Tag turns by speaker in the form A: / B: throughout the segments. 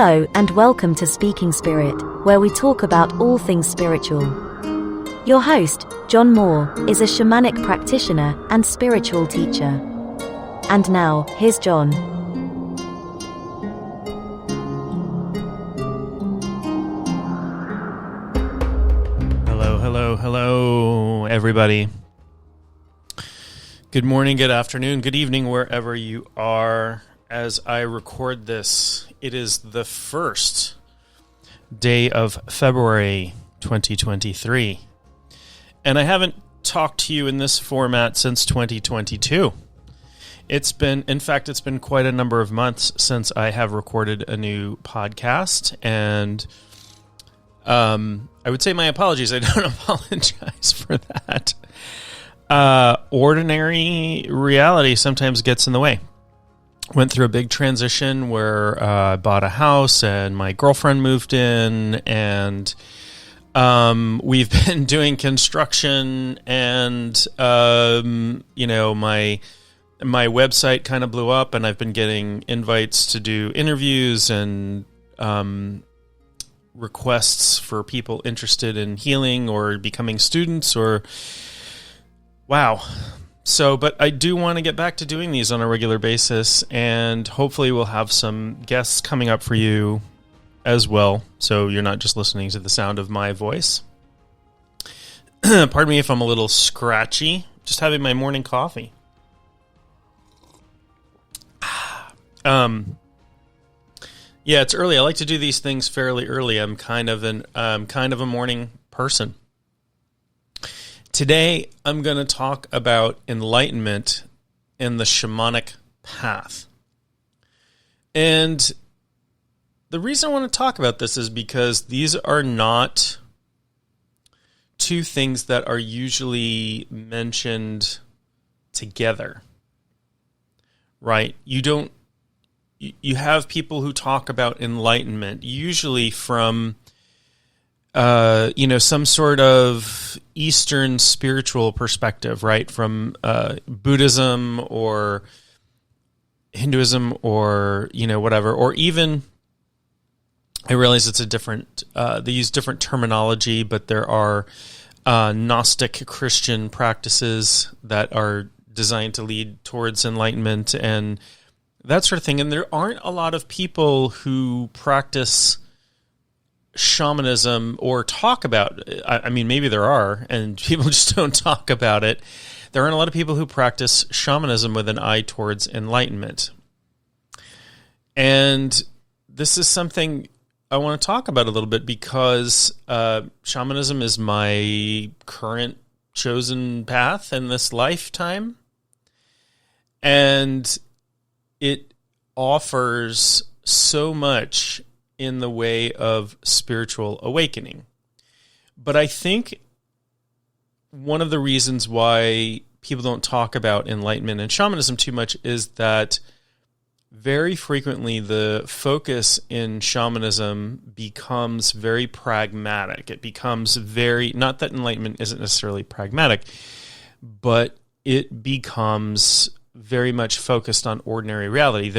A: Hello and welcome to Speaking Spirit, where we talk about all things spiritual. Your host, John Moore, is a shamanic practitioner and spiritual teacher. And now, here's John.
B: Hello, everybody. Good morning, good afternoon, good evening, wherever you are. As I record this, it is the first day of February 2023. And I haven't talked to you in this format since 2022. It's been quite a number of months since I have recorded a new podcast, and I would say my apologies. I don't apologize for that. Ordinary reality sometimes gets in the way. Went through a big transition where I bought a house and my girlfriend moved in, and we've been doing construction, and my website kind of blew up, and I've been getting invites to do interviews and requests for people interested in healing or becoming students or wow. So, but I do want to get back to doing these on a regular basis, and hopefully we'll have some guests coming up for you as well, so you're not just listening to the sound of my voice. Pardon me if I'm a little scratchy. Just having my morning coffee. Yeah, it's early. I like to do these things fairly early. I'm kind of a morning person. Today, I'm going to talk about enlightenment and the shamanic path. And the reason I want to talk about this is because these are not two things that are usually mentioned together, right? You have people who talk about enlightenment, usually from some sort of Eastern spiritual perspective, right? From Buddhism or Hinduism or, whatever. Or even, I realize it's a different, they use different terminology, but there are Gnostic Christian practices that are designed to lead towards enlightenment and that sort of thing. And there aren't a lot of people who practice shamanism or talk about it. I mean, maybe there are, and people just don't talk about it. There aren't a lot of people who practice shamanism with an eye towards enlightenment. And this is something I want to talk about a little bit because shamanism is my current chosen path in this lifetime. And it offers so much in the way of spiritual awakening. But I think one of the reasons why people don't talk about enlightenment and shamanism too much is that very frequently the focus in shamanism becomes very pragmatic. It becomes not that enlightenment isn't necessarily pragmatic, but it becomes very much focused on ordinary reality.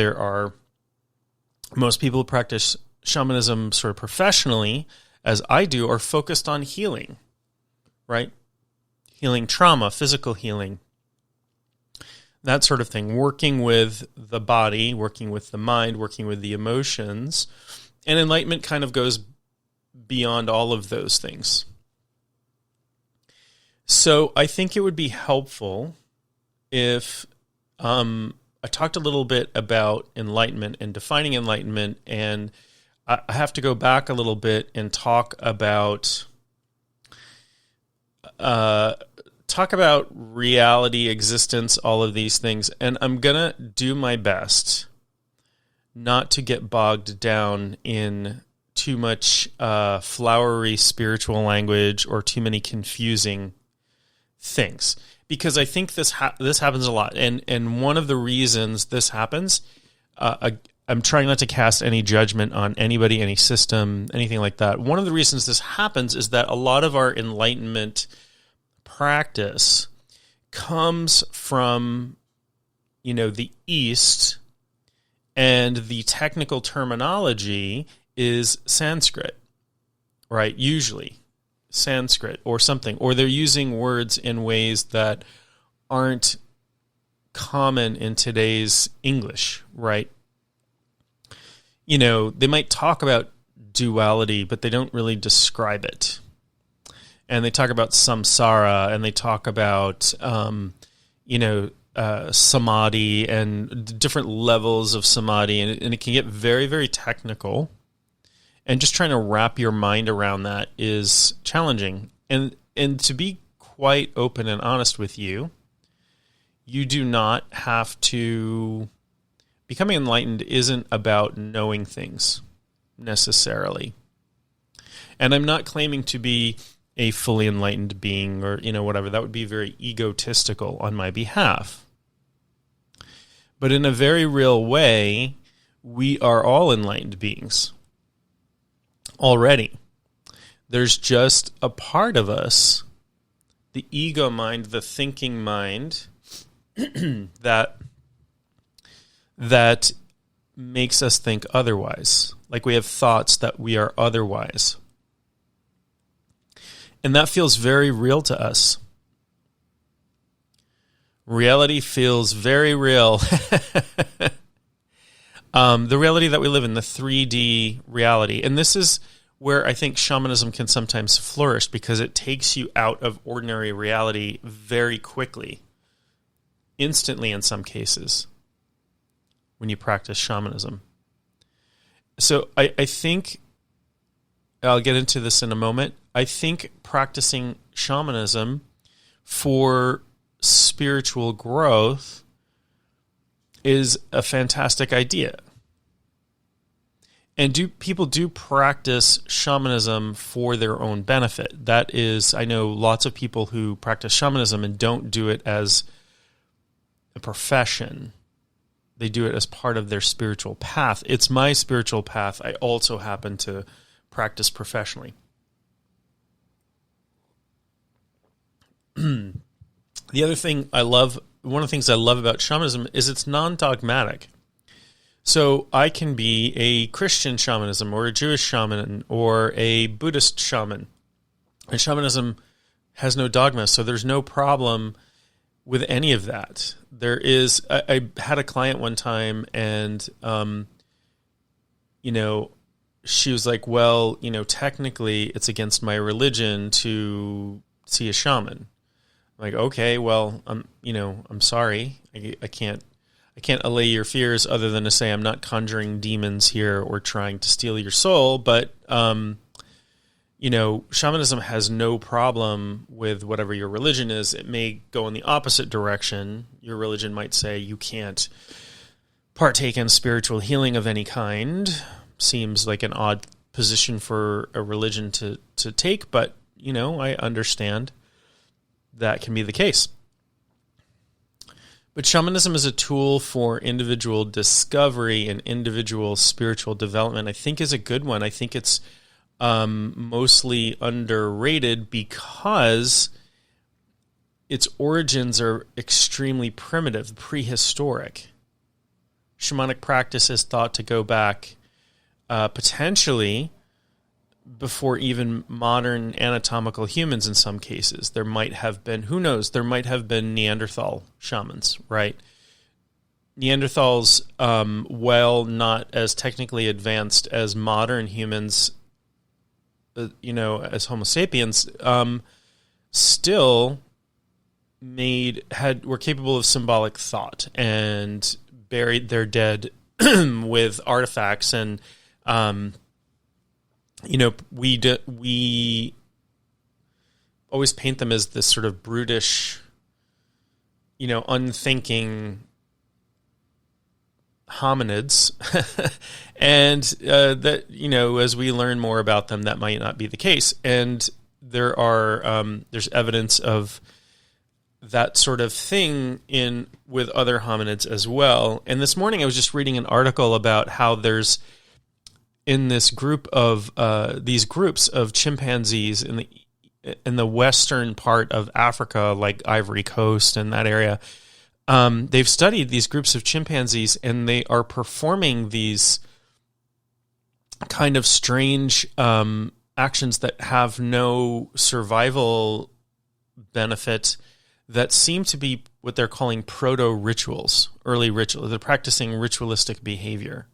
B: Most people who practice shamanism sort of professionally, as I do, are focused on healing, right? Healing trauma, physical healing, that sort of thing, working with the body, working with the mind, working with the emotions. And enlightenment kind of goes beyond all of those things. So I think it would be helpful if I talked a little bit about enlightenment and defining enlightenment, and I have to go back a little bit and talk about reality, existence, all of these things. And I'm going to do my best not to get bogged down in too much flowery spiritual language or too many confusing things. Because I think this happens a lot. And one of the reasons this happens, I'm trying not to cast any judgment on anybody, any system, anything like that. One of the reasons this happens is that a lot of our enlightenment practice comes from, the East, And the technical terminology is Sanskrit, right? Usually Sanskrit or something. Or they're using words in ways that aren't common in today's English, right? They might talk about duality, but they don't really describe it. And they talk about samsara, and they talk about, samadhi and different levels of samadhi. And it can get very, very technical. And just trying to wrap your mind around that is challenging. And to be quite open and honest with you, you do not have to... Becoming enlightened isn't about knowing things necessarily. And I'm not claiming to be a fully enlightened being or, whatever. That would be very egotistical on my behalf. But in a very real way, we are all enlightened beings already. There's just a part of us, the ego mind, the thinking mind, that makes us think otherwise. Like we have thoughts that we are otherwise. And that feels very real to us. Reality feels very real. The reality that we live in, the 3D reality. And this is where I think shamanism can sometimes flourish, because it takes you out of ordinary reality very quickly. Instantly in some cases, when you practice shamanism. So I think, I'll get into this in a moment, I think practicing shamanism for spiritual growth is a fantastic idea. And people do practice shamanism for their own benefit. That is, I know lots of people who practice shamanism and don't do it as a profession. They do it as part of their spiritual path. It's my spiritual path. I also happen to practice professionally. The other thing one of the things I love about shamanism is it's non-dogmatic. So I can be a Christian shamanism or a Jewish shaman or a Buddhist shaman. And shamanism has no dogma, so there's no problem with any of that. I had a client one time, and, she was like, well, technically it's against my religion to see a shaman. I'm like, okay, well, I'm sorry. I can't allay your fears other than to say I'm not conjuring demons here or trying to steal your soul. But, shamanism has no problem with whatever your religion is. It may go in the opposite direction. Your religion might say you can't partake in spiritual healing of any kind. Seems like an odd position for a religion to take, but, I understand that can be the case. But shamanism is a tool for individual discovery and individual spiritual development. I think is a good one. I think it's mostly underrated because its origins are extremely primitive, prehistoric. Shamanic practice is thought to go back potentially before even modern anatomical humans in some cases. There might have been, who knows, there might have been Neanderthal shamans, right? Neanderthals, while not as technically advanced as modern humans, as Homo sapiens, still were capable of symbolic thought and buried their dead with artifacts. And we always paint them as this sort of brutish, unthinking hominids. And that, as we learn more about them, that might not be the case. And there's evidence of that sort of thing with other hominids as well. And this morning I was just reading an article about how there's, in this group of these groups of chimpanzees in the western part of Africa, like Ivory Coast and that area, they've studied these groups of chimpanzees, and they are performing these kind of strange actions that have no survival benefit, that seem to be what they're calling proto-rituals, early rituals. They're practicing ritualistic behavior.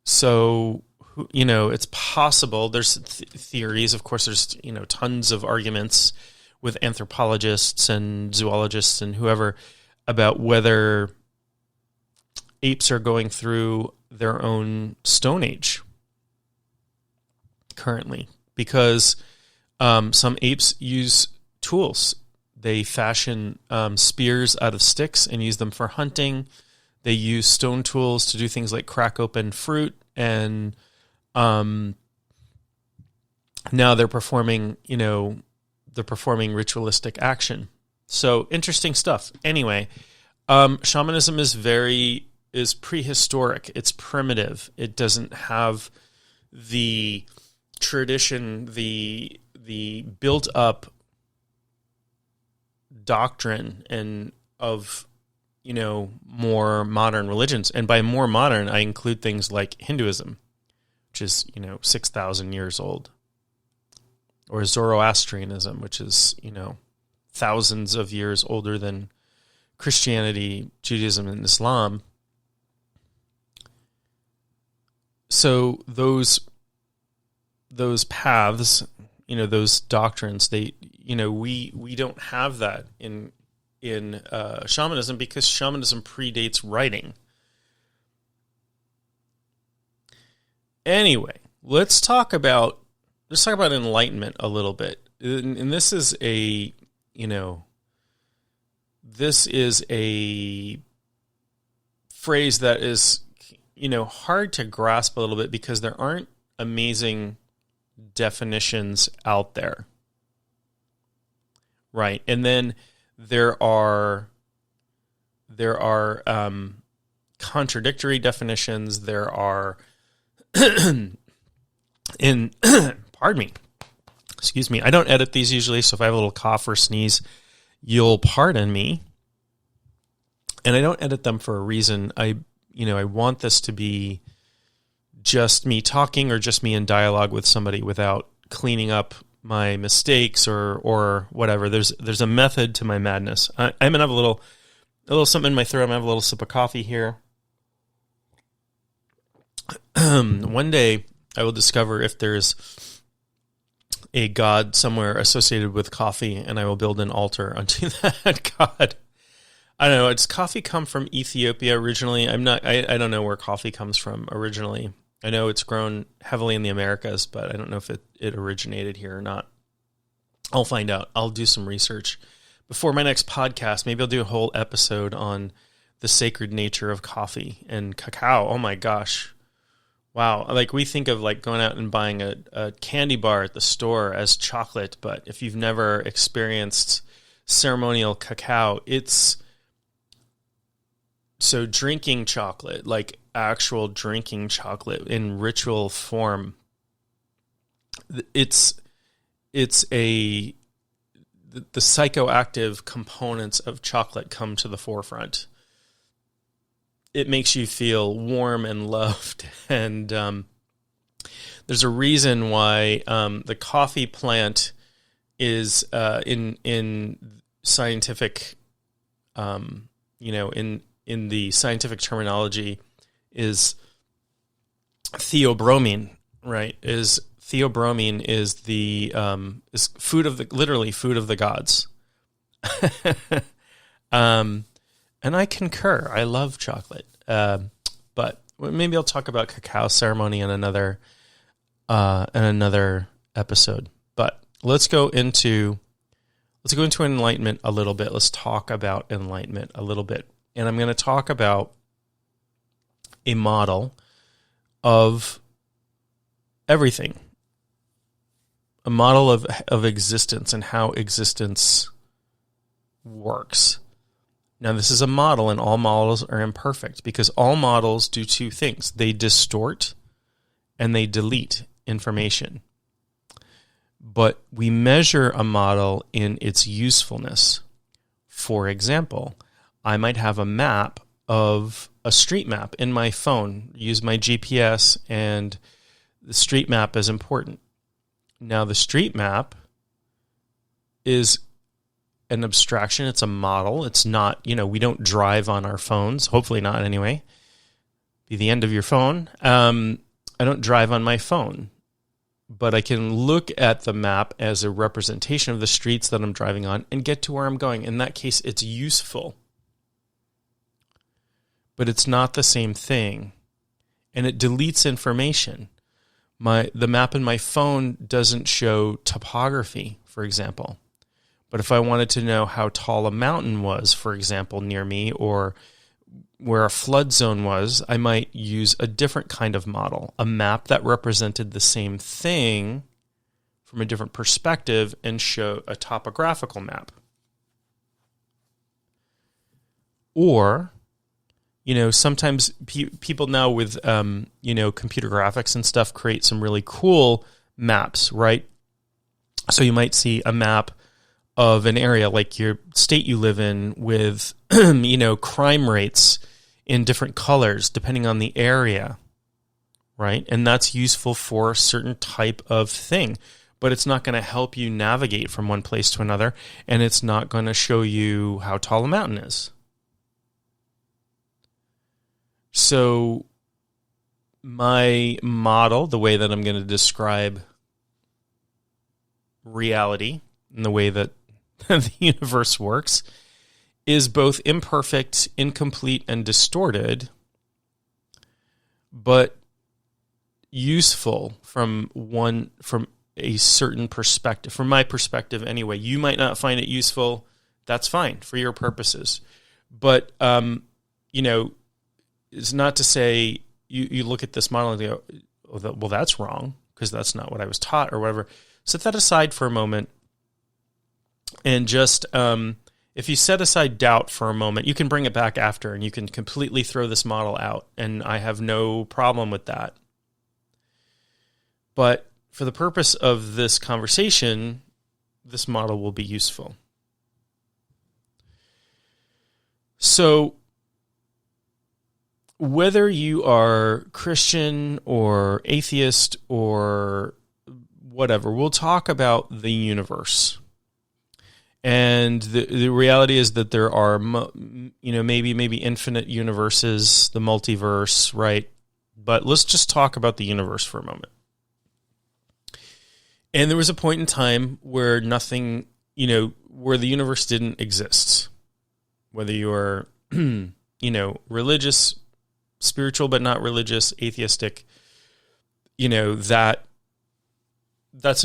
B: So, it's possible. There's theories, of course, there's, tons of arguments with anthropologists and zoologists and whoever about whether apes are going through their own Stone Age currently, because some apes use tools. They fashion spears out of sticks and use them for hunting. They use stone tools to do things like crack open fruit, and now they're performing, ritualistic action. So interesting stuff. Anyway, shamanism is prehistoric. It's primitive. It doesn't have the tradition, the built up doctrine and of more modern religions. And by more modern, I include things like Hinduism, which is 6,000 years old, or Zoroastrianism, which is thousands of years older than Christianity, Judaism, and Islam. So those paths, those doctrines, we don't have that in shamanism, because shamanism predates writing. Anyway, let's talk about enlightenment a little bit. And this is a phrase that is hard to grasp a little bit, because there aren't amazing definitions out there. Right. And then there are contradictory definitions. There are pardon me. Excuse me. I don't edit these usually, so if I have a little cough or sneeze, you'll pardon me. And I don't edit them for a reason. I want this to be just me talking, or just me in dialogue with somebody without cleaning up my mistakes or whatever. There's a method to my madness. I'm gonna have a little something in my throat. I'm gonna have a little sip of coffee here. One day I will discover if there's a god somewhere associated with coffee, and I will build an altar unto that god. I don't know. Does coffee come from Ethiopia originally? I don't know where coffee comes from originally. I know it's grown heavily in the Americas, but I don't know if it originated here or not. I'll find out. I'll do some research. Before my next podcast, maybe I'll do a whole episode on the sacred nature of coffee and cacao. Oh my gosh. Wow. Like, we think of like going out and buying a candy bar at the store as chocolate, but if you've never experienced ceremonial cacao, it's... So drinking chocolate, like actual drinking chocolate in ritual form, it's the psychoactive components of chocolate come to the forefront. It makes you feel warm and loved, and there's a reason why the coffee plant is in scientific, in the scientific terminology, is theobromine, right? Theobromine is the is literally food of the gods. And I concur. I love chocolate. But maybe I'll talk about cacao ceremony in another episode. But let's go into enlightenment a little bit. Let's talk about enlightenment a little bit. And I'm going to talk about a model of everything, a model of existence and how existence works. Now, this is a model, and all models are imperfect, because all models do two things. They distort and they delete information. But we measure a model in its usefulness For example, I might have a map of a street map in my phone, use my GPS, and the street map is important. Now, the street map is an abstraction. It's a model. It's not, we don't drive on our phones. Hopefully not anyway. Be the end of your phone. I don't drive on my phone, but I can look at the map as a representation of the streets that I'm driving on and get to where I'm going. In that case, it's useful, but it's not the same thing, and it deletes information. The map in my phone doesn't show topography, for example. But if I wanted to know how tall a mountain was, for example, near me, or where a flood zone was, I might use a different kind of model, a map that represented the same thing from a different perspective and show a topographical map. Or, sometimes people now with, computer graphics and stuff create some really cool maps, right? So you might see a map of an area like your state you live in with, crime rates in different colors depending on the area, right? And that's useful for a certain type of thing, but it's not going to help you navigate from one place to another, and it's not going to show you how tall a mountain is. So my model, the way that I'm going to describe reality and the way that the universe works, is both imperfect, incomplete, and distorted, but useful from a certain perspective. From my perspective anyway. You might not find it useful. That's fine for your purposes. But, it's not to say you look at this model and go, well, that's wrong because that's not what I was taught or whatever. Set that aside for a moment and just... if you set aside doubt for a moment, you can bring it back after and you can completely throw this model out, and I have no problem with that. But for the purpose of this conversation, this model will be useful. So, whether you are Christian or atheist or whatever, we'll talk about the universe. And the reality is that there are, maybe infinite universes, the multiverse, right? But let's just talk about the universe for a moment. And there was a point in time where nothing, where the universe didn't exist. Whether you are, religious, spiritual but not religious, atheistic, that's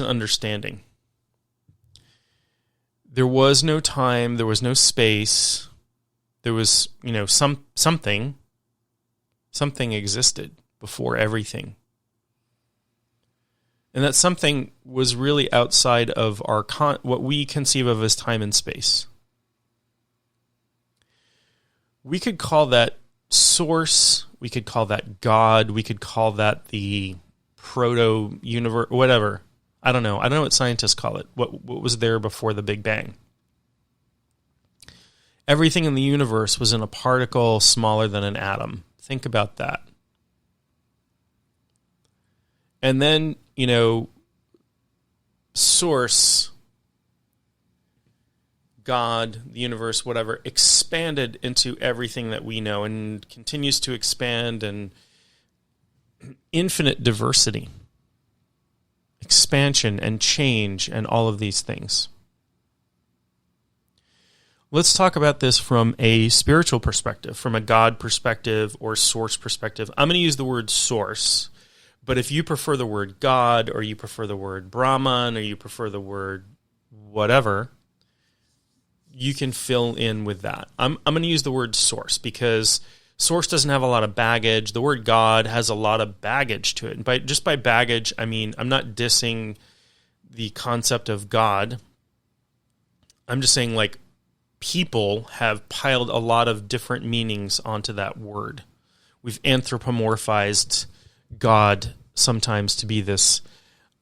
B: an understanding. There was no time, there was no space, there was, something existed before everything. And that something was really outside of our what we conceive of as time and space. We could call that source, we could call that God, we could call that the proto-universe, whatever. I don't know what scientists call it. What was there before the Big Bang? Everything in the universe was in a particle smaller than an atom. Think about that. And then, source, God, the universe, whatever, expanded into everything that we know and continues to expand, and infinite diversity. Expansion and change and all of these things. Let's talk about this from a spiritual perspective, from a God perspective or source perspective. I'm going to use the word source, but if you prefer the word God, or you prefer the word Brahman, or you prefer the word whatever, you can fill in with that. I'm going to use the word source because source doesn't have a lot of baggage. The word God has a lot of baggage to it. And by baggage, I mean, I'm not dissing the concept of God. I'm just saying, people have piled a lot of different meanings onto that word. We've anthropomorphized God sometimes to be this,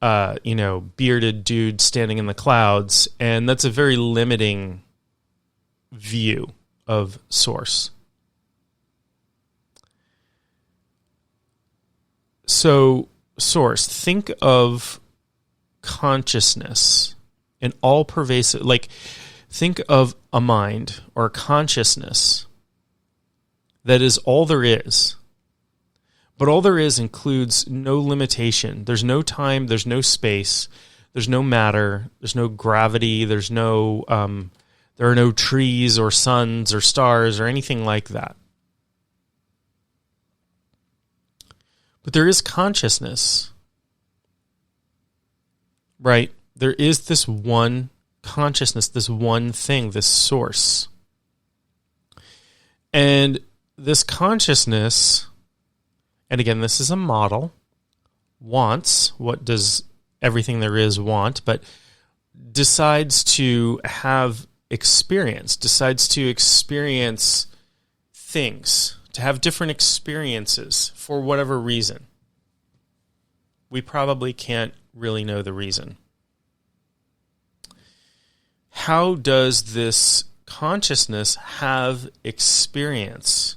B: bearded dude standing in the clouds, and that's a very limiting view of source. So, source, think of consciousness, an all-pervasive, like, think of a mind or a consciousness that is all there is. But all there is includes no limitation. There's no time, there's no space, there's no matter, there's no gravity, there's no, there are no trees or suns or stars or anything like that. But there is consciousness, right? There is this one consciousness, this one thing, this source. And this consciousness, and again, this is a model, wants, what does everything there is want, but decides to have experience, decides to experience things, to have different experiences for whatever reason. We probably can't really know the reason. How does this consciousness have experience?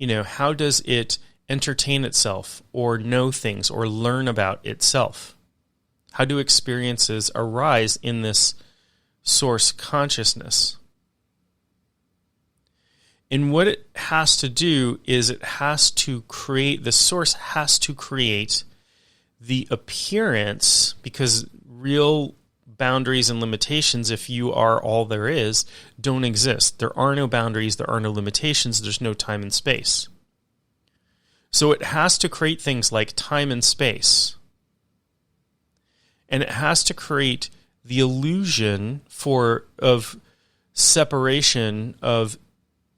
B: How does it entertain itself or know things or learn about itself? How do experiences arise in this source consciousness? And what it has to do is it has to create, the source has to create the appearance, because real boundaries and limitations, if you are all there is, don't exist. There are no boundaries, there are no limitations, there's no time and space. So it has to create things like time and space. And it has to create the illusion of separation of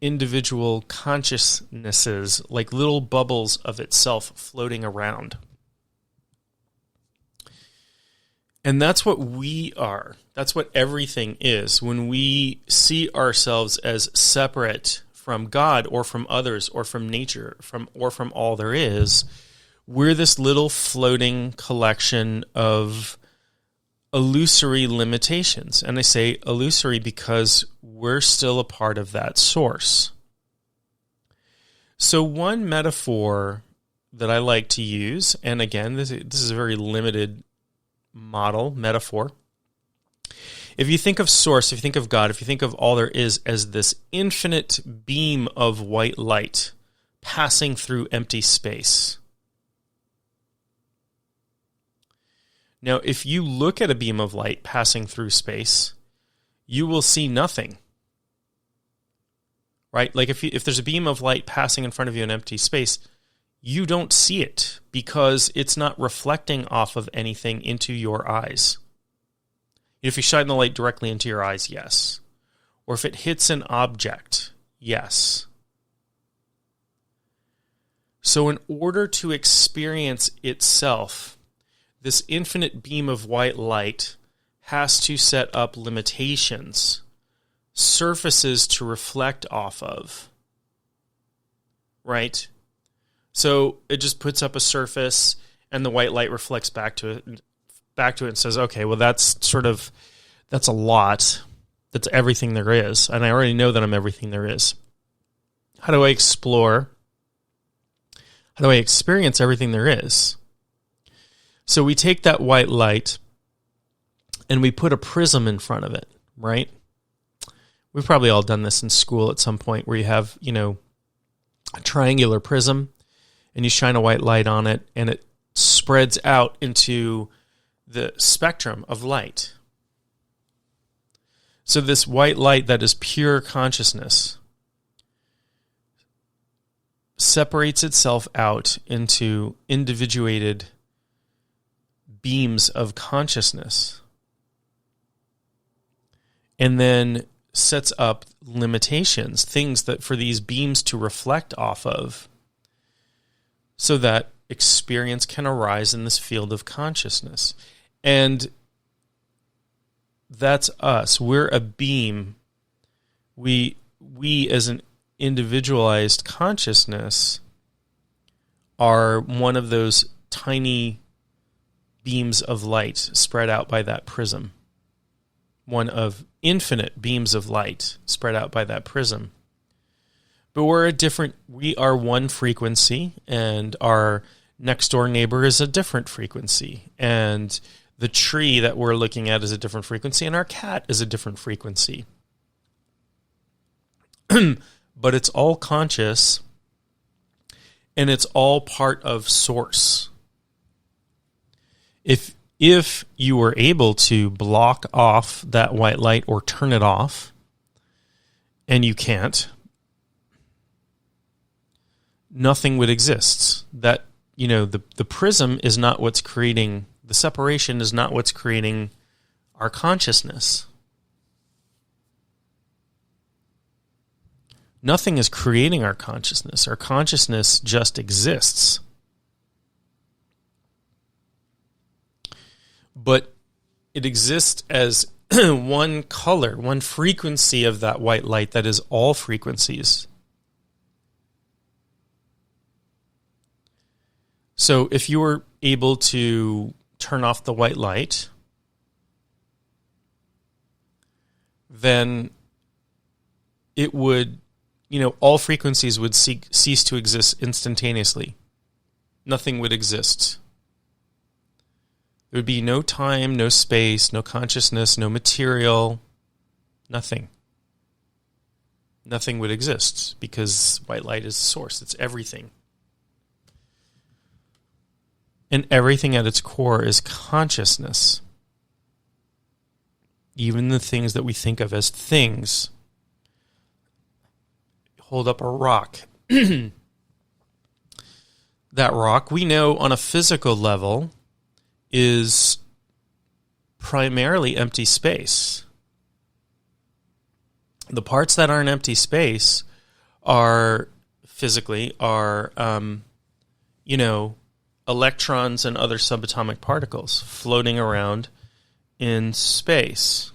B: individual consciousnesses, like little bubbles of itself floating around. And that's what we are. That's what everything is. When we see ourselves as separate from God or from others or from nature or from all there is, we're this little floating collection of illusory limitations. And I say illusory because we're still a part of that source. So one metaphor that I like to use, and again, this is a very limited metaphor. If you think of source, if you think of God, if you think of all there is as this infinite beam of white light passing through empty space. Now, if you look at a beam of light passing through space, you will see nothing. Right? Like if there's a beam of light passing in front of you in empty space, you don't see it because it's not reflecting off of anything into your eyes. If you shine the light directly into your eyes, yes. Or if it hits an object, yes. So in order to experience itself, this infinite beam of white light has to set up limitations, surfaces to reflect off of, right? So it just puts up a surface and the white light reflects back to it and says, okay, well, that's a lot. That's everything there is. And I already know that I'm everything there is. How do I explore? How do I experience everything there is? So we take that white light and we put a prism in front of it, right? We've probably all done this in school at some point where you have, a triangular prism and you shine a white light on it and it spreads out into the spectrum of light. So this white light that is pure consciousness separates itself out into individuated beams of consciousness and then sets up limitations, things that for these beams to reflect off of so that experience can arise in this field of consciousness. And that's us. We're a beam. We as an individualized consciousness are one of those tiny beams of light spread out by that prism. one of infinite beams of light spread out by that prism. But we are one frequency, and our next door neighbor is a different frequency, and the tree that we're looking at is a different frequency, and our cat is a different frequency. But it's all conscious, and it's all part of source. If you were able to block off that white light or turn it off, and you can't, nothing would exist. That, the prism is not what's creating, the separation is not what's creating our consciousness. Nothing is creating our consciousness. Our consciousness just exists. But it exists as one color, one frequency of that white light that is all frequencies. So if you were able to turn off the white light, then it would, all frequencies would cease to exist instantaneously. Nothing would exist. There would be no time, no space, no consciousness, no material, nothing. Nothing would exist because white light is the source. It's everything. And everything at its core is consciousness. Even the things that we think of as things. Hold up a rock. That rock, we know on a physical level, is primarily empty space. The parts that aren't empty space are electrons and other subatomic particles floating around in space.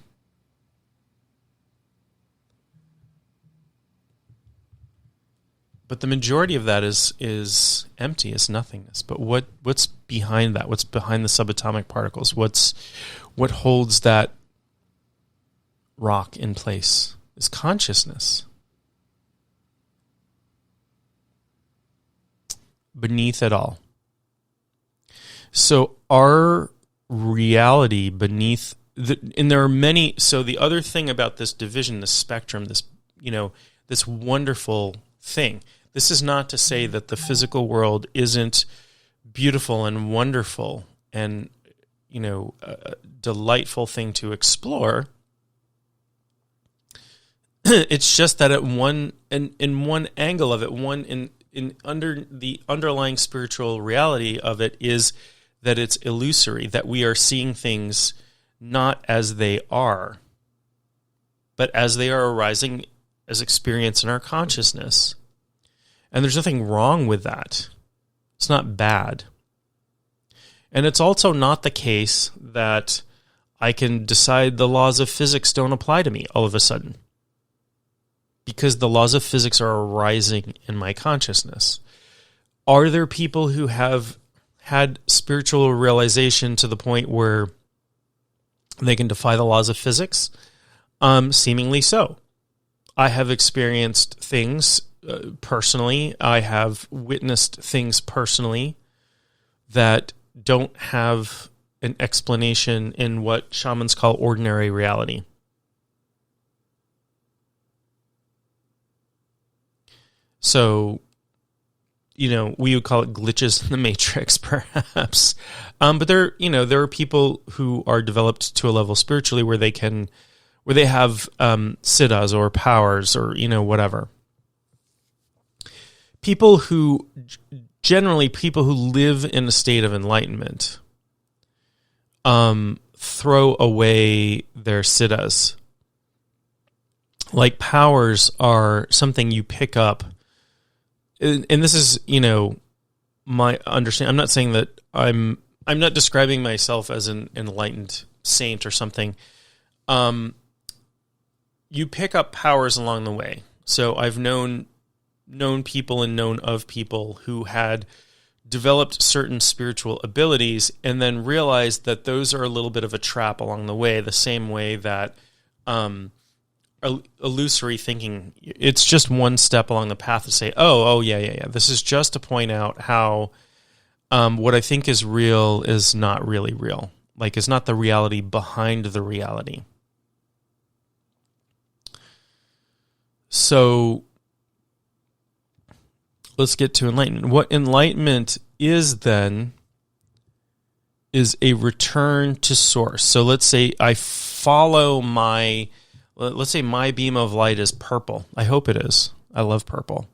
B: But the majority of that is empty, is nothingness. But what's behind that? What's behind the subatomic particles? What holds that rock in place is consciousness. Beneath it all. So our reality beneath and there are many. So the other thing about this division, this spectrum, this wonderful thing. This is not to say that the physical world isn't beautiful and wonderful and, a delightful thing to explore. It's just that in one angle of it, under the underlying spiritual reality of it is that it's illusory, that we are seeing things not as they are, but as they are arising as experience in our consciousness. And there's nothing wrong with that. It's not bad. And it's also not the case that I can decide the laws of physics don't apply to me all of a sudden, because the laws of physics are arising in my consciousness. Are there people who have had spiritual realization to the point where they can defy the laws of physics? Seemingly so. I have experienced things personally. I have witnessed things personally that don't have an explanation in what shamans call ordinary reality. So, we would call it glitches in the matrix, perhaps. But there are people who are developed to a level spiritually where they have siddhas or powers or, whatever. People who live in a state of enlightenment, throw away their siddhas. Like powers are something you pick up. And this is, my understanding. I'm not saying that I'm not describing myself as an enlightened saint or something. You pick up powers along the way. So I've known people and known of people who had developed certain spiritual abilities, and then realized that those are a little bit of a trap along the way, the same way that illusory thinking, it's just one step along the path to say, yeah. This is just to point out how what I think is real is not really real. Like, it's not the reality behind the reality. So let's get to enlightenment. What enlightenment is then is a return to source. So let's say I follow let's say my beam of light is purple. I hope it is. I love purple.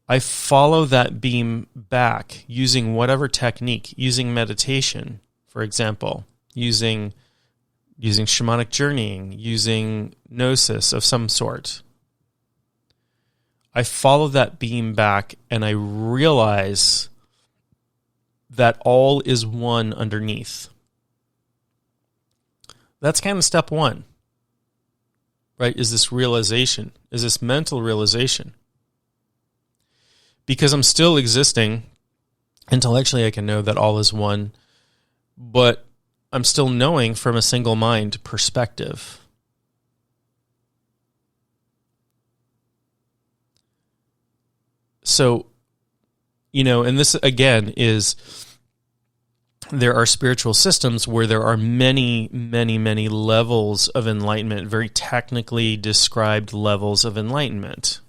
B: I follow that beam back using whatever technique, using meditation, for example, using shamanic journeying, using gnosis of some sort. I follow that beam back and I realize that all is one underneath. That's kind of step one, right? Is this realization? Is this mental realization? Because I'm still existing, intellectually I can know that all is one, but I'm still knowing from a single mind perspective. So, and this again is, there are spiritual systems where there are many, many, many levels of enlightenment, very technically described levels of enlightenment.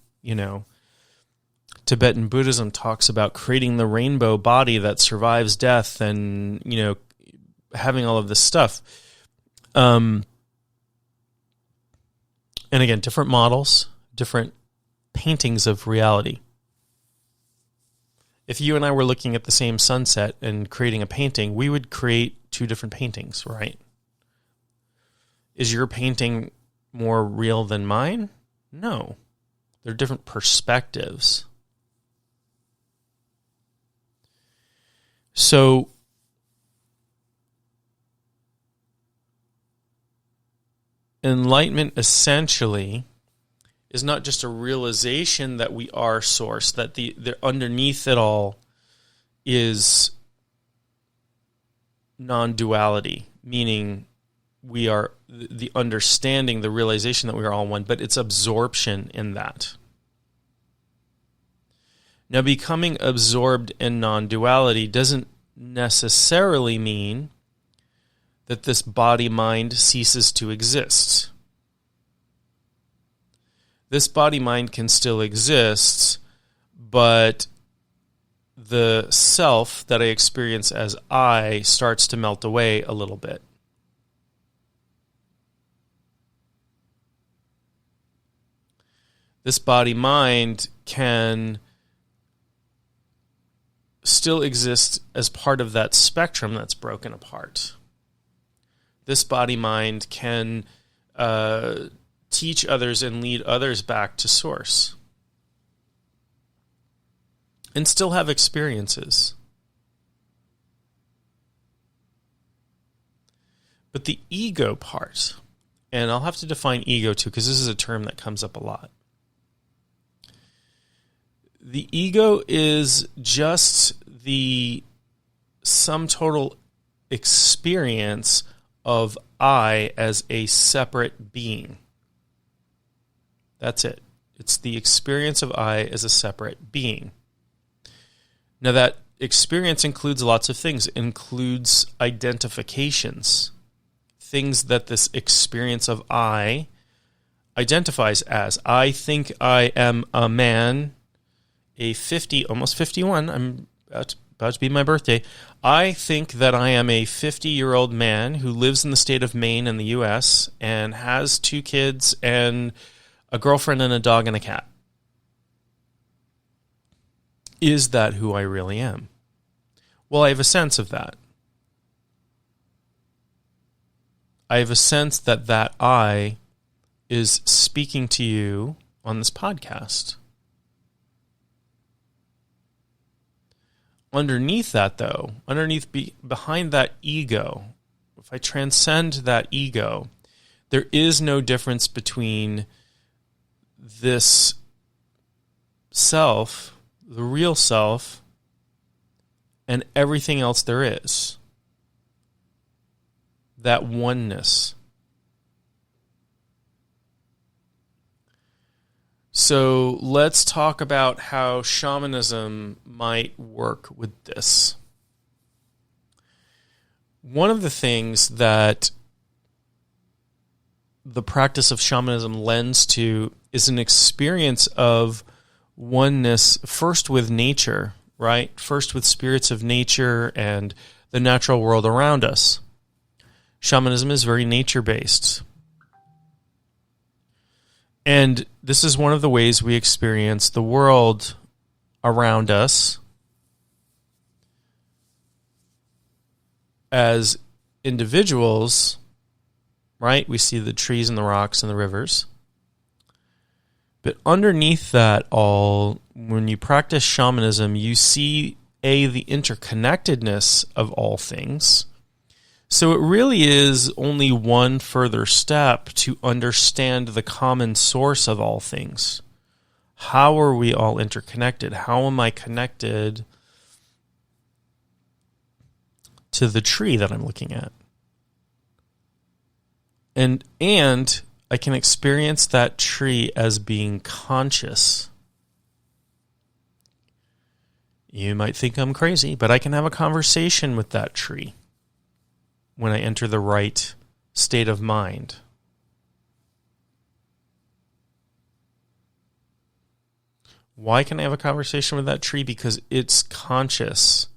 B: Tibetan Buddhism talks about creating the rainbow body that survives death and, having all of this stuff. And again, different models, different paintings of reality. If you and I were looking at the same sunset and creating a painting, we would create two different paintings, right? Is your painting more real than mine? No. They're different perspectives. So, enlightenment essentially is not just a realization that we are source, that the underneath it all is non-duality, meaning we are the understanding, the realization that we are all one, but it's absorption in that. Now, becoming absorbed in non-duality doesn't necessarily mean that this body-mind ceases to exist. This body-mind can still exist, but the self that I experience as I starts to melt away a little bit. This body-mind can still exist as part of that spectrum that's broken apart. This body-mind can teach others and lead others back to source and still have experiences. But the ego part, and I'll have to define ego too, because this is a term that comes up a lot. The ego is just the sum total experience of I as a separate being. That's it. It's the experience of I as a separate being. Now, that experience includes lots of things. It includes identifications, things that this experience of I identifies as. I think I am a man, almost 51, I'm about to be my birthday. I think that I am a 50-year-old man who lives in the state of Maine in the U.S. and has 2 kids and a girlfriend and a dog and a cat. Is that who I really am? Well, I have a sense of that. I have a sense that that I is speaking to you on this podcast. Underneath that, though, behind that ego, if I transcend that ego, there is no difference between this self, the real self, and everything else there is. That oneness. So let's talk about how shamanism might work with this. One of the things that the practice of shamanism lends to is an experience of oneness, first with nature, right? First with spirits of nature and the natural world around us. Shamanism is very nature-based. And this is one of the ways we experience the world around us as individuals, right? We see the trees and the rocks and the rivers. But underneath that all, when you practice shamanism, you see, the interconnectedness of all things. So it really is only one further step to understand the common source of all things. How are we all interconnected? How am I connected to the tree that I'm looking at? And I can experience that tree as being conscious. You might think I'm crazy, but I can have a conversation with that tree when I enter the right state of mind. Why can I have a conversation with that tree? Because it's conscious.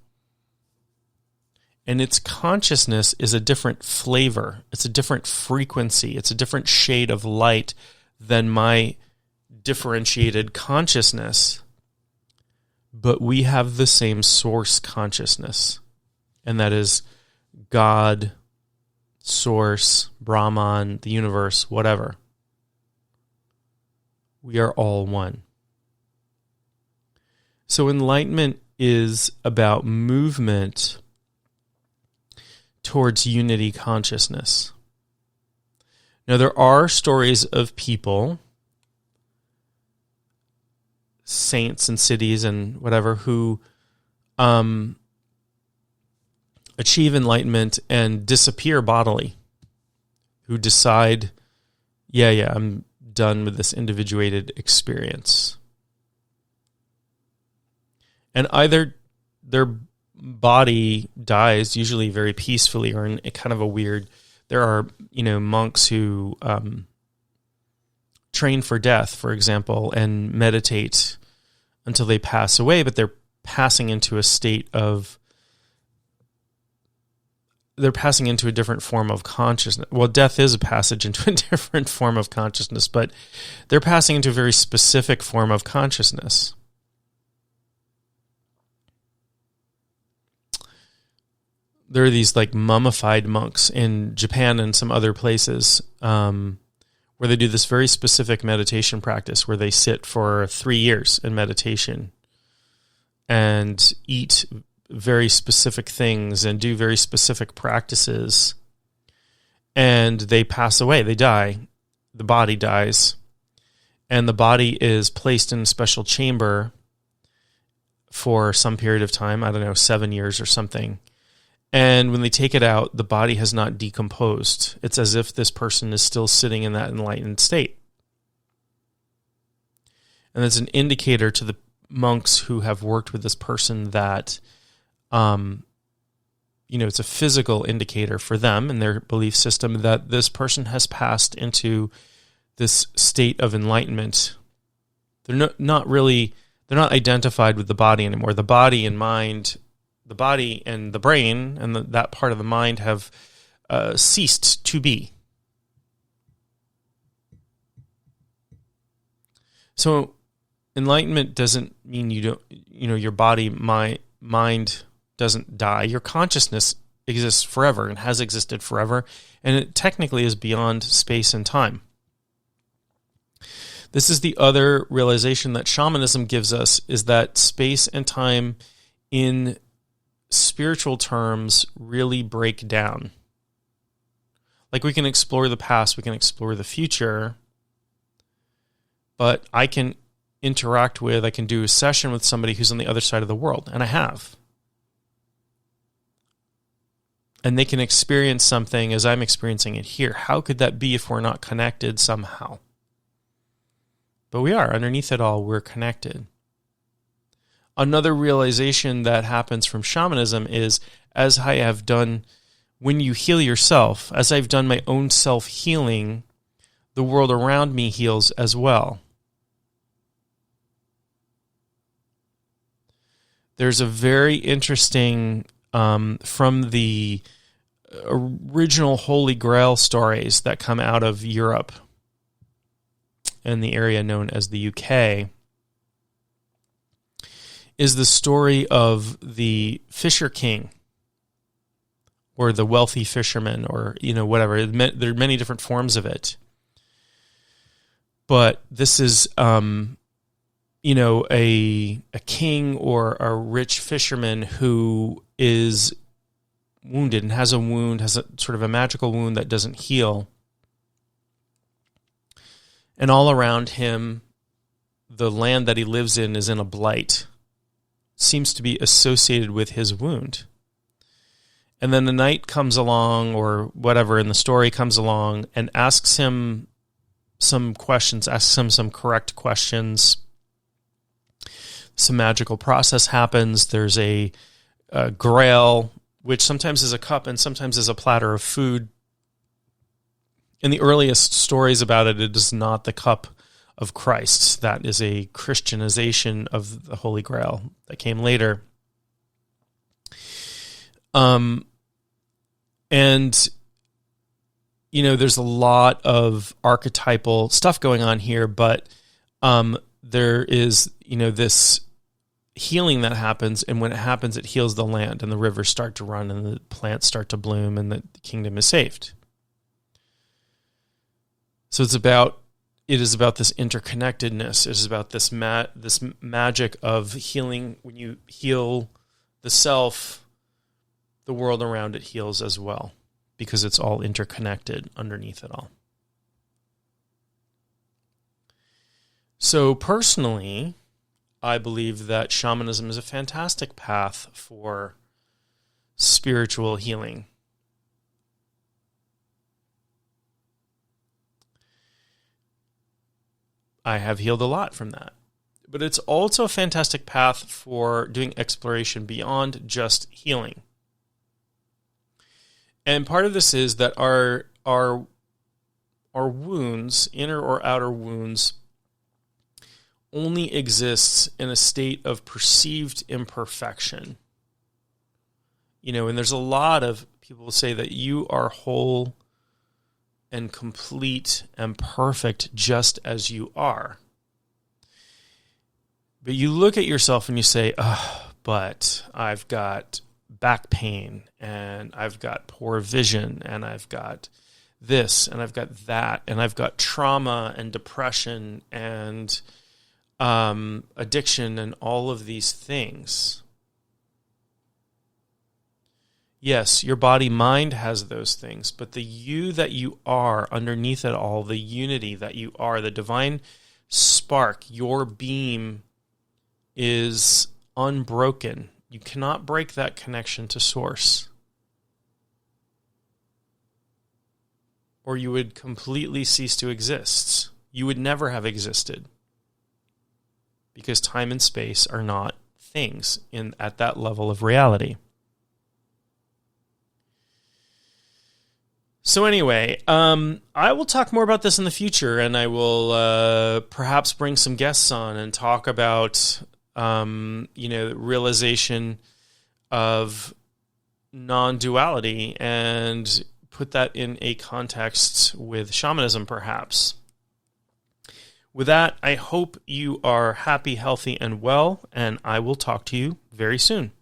B: And its consciousness is a different flavor. It's a different frequency. It's a different shade of light than my differentiated consciousness. But we have the same source consciousness. And that is God, Source, Brahman, the universe, whatever. We are all one. So enlightenment is about movement towards unity consciousness. Now, there are stories of people, saints and cities and whatever, who achieve enlightenment and disappear bodily, who decide, I'm done with this individuated experience. And either their body dies, usually very peacefully, or in kind of a weird... There are, monks who train for death, for example, and meditate until they pass away, but they're passing into a state of... They're passing into a different form of consciousness. Well, death is a passage into a different form of consciousness, but they're passing into a very specific form of consciousness. There are these like mummified monks in Japan and some other places where they do this very specific meditation practice where they sit for 3 years in meditation and eat very specific things and do very specific practices, and they pass away, they die, the body dies, and the body is placed in a special chamber for some period of time, 7 years or something, and when they take it out, the body has not decomposed. It's as if this person is still sitting in that enlightened state. And it's an indicator to the monks who have worked with this person that it's a physical indicator for them and their belief system that this person has passed into this state of enlightenment. They're not identified with the body anymore. The body and mind, the body and the brain and that part of the mind have ceased to be. So enlightenment doesn't mean you don't, your body, mind doesn't die. Your consciousness exists forever and has existed forever, and it technically is beyond space and time. This is the other realization that shamanism gives us, is that space and time in spiritual terms really break down. Like we can explore the past, we can explore the future, but I can I can do a session with somebody who's on the other side of the world, and I have. and they can experience something as I'm experiencing it here. How could that be if we're not connected somehow? But we are. Underneath it all, we're connected. Another realization that happens from shamanism is, as I have done, when you heal yourself, as I've done my own self-healing, the world around me heals as well. There's a very interesting, from the original Holy Grail stories that come out of Europe and the area known as the UK, is the story of the Fisher King, or the wealthy fisherman, or whatever. There are many different forms of it, but this is a king or a rich fisherman who is wounded and has a sort of a magical wound that doesn't heal. And all around him, the land that he lives in is in a blight. Seems to be associated with his wound. And then the knight comes along, or whatever in the story comes along, and asks him some questions, asks him some correct questions. Some magical process happens. There's a grail, which sometimes is a cup and sometimes is a platter of food. In the earliest stories about it, it is not the cup of Christ. That is a Christianization of the Holy Grail that came later. And there's a lot of archetypal stuff going on here, but there is, this healing that happens, and when it happens, it heals the land, and the rivers start to run, and the plants start to bloom, and the kingdom is saved. So it is about this interconnectedness. It is about this magic of healing. When you heal the self, the world around it heals as well, because it's all interconnected underneath it all. So personally, I believe that shamanism is a fantastic path for spiritual healing. I have healed a lot from that. But it's also a fantastic path for doing exploration beyond just healing. And part of this is that our wounds, inner or outer wounds, only exists in a state of perceived imperfection. And there's a lot of people who say that you are whole and complete and perfect just as you are. But you look at yourself and you say, but I've got back pain, and I've got poor vision, and I've got this, and I've got that, and I've got trauma and depression and addiction and all of these things. Yes, your body-mind has those things, but the you that you are underneath it all, the unity that you are, the divine spark, your beam is unbroken. You cannot break that connection to source, or you would completely cease to exist. You would never have existed, because time and space are not things at that level of reality. So anyway, I will talk more about this in the future, and I will perhaps bring some guests on and talk about realization of non-duality and put that in a context with shamanism, perhaps. With that, I hope you are happy, healthy, and well, and I will talk to you very soon.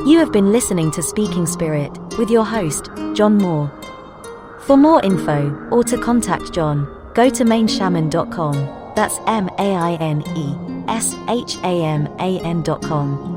A: You have been listening to Speaking Spirit, with your host, John Moore. For more info, or to contact John, go to maineshaman.com. That's maineshaman.com.